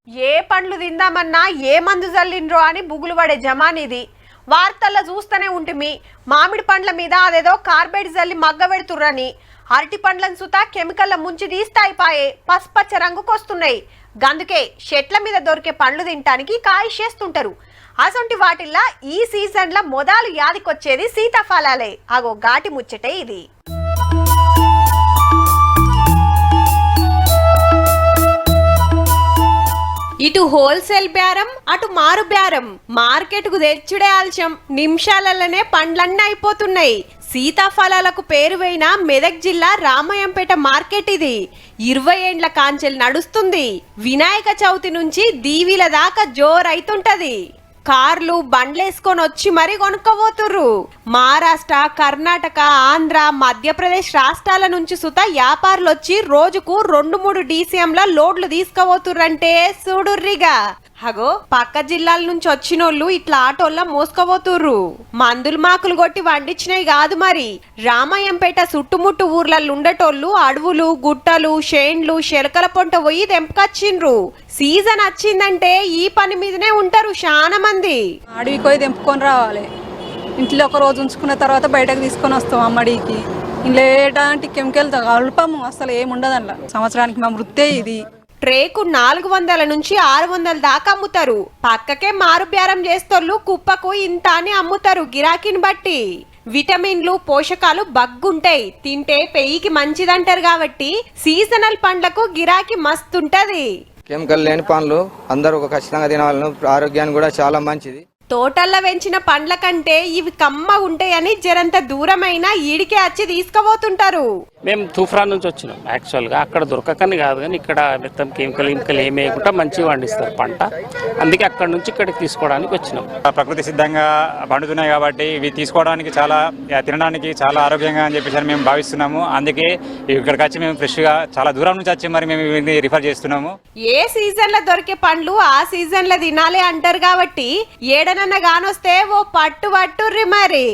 ఏ పండ్లు తిందామన్నా ఏ మందు జల్లిండ్రో అని బుగులు పడే జమానిది. వార్తల్లో చూస్తూనే ఉంటిమి మామిడి పండ్ల మీద అదేదో కార్బైడ్ జల్లి మగ్గబెడుతుర్రని. అరటి పండ్లను సుతా కెమికల్ల ముంచి తీస్తాయిపాయే పసుపచ్చ రంగుకొస్తున్నాయి. గందుకే చెట్ల మీద దొరికే పండ్లు తినటానికి కాయిషేస్తుంటారు. అసొంటి వాటిల్లా ఈ సీజన్ల మొదలు యాదికొచ్చేది సీతాఫలాలే. అగో ఘాటి ముచ్చటే ఇది. ఇటు హోల్సేల్ బేరం అటు మారు బేరం. మార్కెట్ కు తెచ్చుడే ఆలస్యం, నిమిషాలలోనే పండ్లన్నీ అయిపోతున్నాయి. సీతాఫలాలకు పేరువైన మెదక్ జిల్లా రామయంపేట మార్కెట్ ఇది 20 ఏండ్ల కాంచెలు నడుస్తుంది. వినాయక చవితి నుంచి దీవిల దాకా జోరైతుంటది. కార్లు బండ్లేసుకొని వచ్చి మరీ కొనుక్కోబోతుర్రు. మహారాష్ట్ర, కర్ణాటక, ఆంధ్ర, మధ్యప్రదేశ్ రాష్ట్రాల నుంచి సుత వ్యాపారులు వచ్చి రోజుకు 2-3 DCMల లోడ్లు తీసుకుపోతుర్రంటే చూడుర్రిగా. అగో పక్క జిల్లాల నుంచి వచ్చినోళ్ళు ఇట్లా ఆటోల్లా మోసుకపోతుర్రు. మందులు మాకులు కొట్టి వండించినవి కాదు మరి. రామయ్యంపేట చుట్టుముట్టు ఊర్లలో ఉండేటోళ్ళు అడవులు, గుట్టలు, షేన్లు, శెలకల పొంట పోయి తెంపుకొచ్చిండ్రు. సీజన్ వచ్చిందంటే ఈ పని మీదనే ఉంటారు చాలా మంది. అడవికి పోయి తెంపుకొని రావాలి. ఇంట్లో ఒక రోజు ఉంచుకున్న తర్వాత బయటకు తీసుకొని వస్తాం అమ్మడికి. ఇంట్లో ఎలాంటి కెమికల్ అల్పము అసలు ఏముండదు అలా. సంవత్సరానికి మా వృత్తే ఇది. ట్రేకు 400 నుంచి 600 దాకా అమ్ముతారు. పక్కకే మారు బేరం చేస్తోళ్ళు కుప్పకు ఇంత అని అమ్ముతారు గిరాకీని బట్టి. విటమిన్లు, పోషకాలు బగ్గుంటాయి, తింటే పెయికి మంచిదంటారు కాబట్టి సీజనల్ పండ్లకు గిరాకీ మస్తుంటది. కెమికల్ లేని పండ్లు అందరూ ఖచ్చితంగా తినాలను. ఆరోగ్యానికి కూడా చాలా మంచిది. తోటల్లో పెంచిన పండ్ల కంటే ఇవి కమ్మ ఉంటాయని జరంత దూరమైన ఈడికే వచ్చి తీసుకుపోతుంటారు. మేము తూఫాన్ నుంచి వచ్చినాం. యాక్చువల్గా అక్కడ దొరకకని కాదు, కానీ ఇక్కడ మొత్తం కెమికల్ ఏమి వేయకుండా మంచిగా పండిస్తారు పంట. అందుకే అక్కడ నుంచి ఇక్కడికి తీసుకోవడానికి వచ్చినాం. ప్రకృతి సిద్ధంగా పండుతున్నాయి కాబట్టి ఇవి తీసుకోవడానికి చాలా, తినడానికి చాలా ఆరోగ్యంగా అని చెప్పేసి మేము భావిస్తున్నాము. అందుకే ఇక్కడికి వచ్చి మేము ఫ్రెష్గా చాలా దూరం నుంచి వచ్చి మరి మేము ఇవన్నీ రిఫర్ చేస్తున్నాము. ఏ సీజన్ లో దొరికే పండ్లు ఆ సీజన్ లో తినాలి అంటారు కాబట్టి ఏడనన్న గానొస్తే ఓ పట్టు పట్టుర్రి మరి.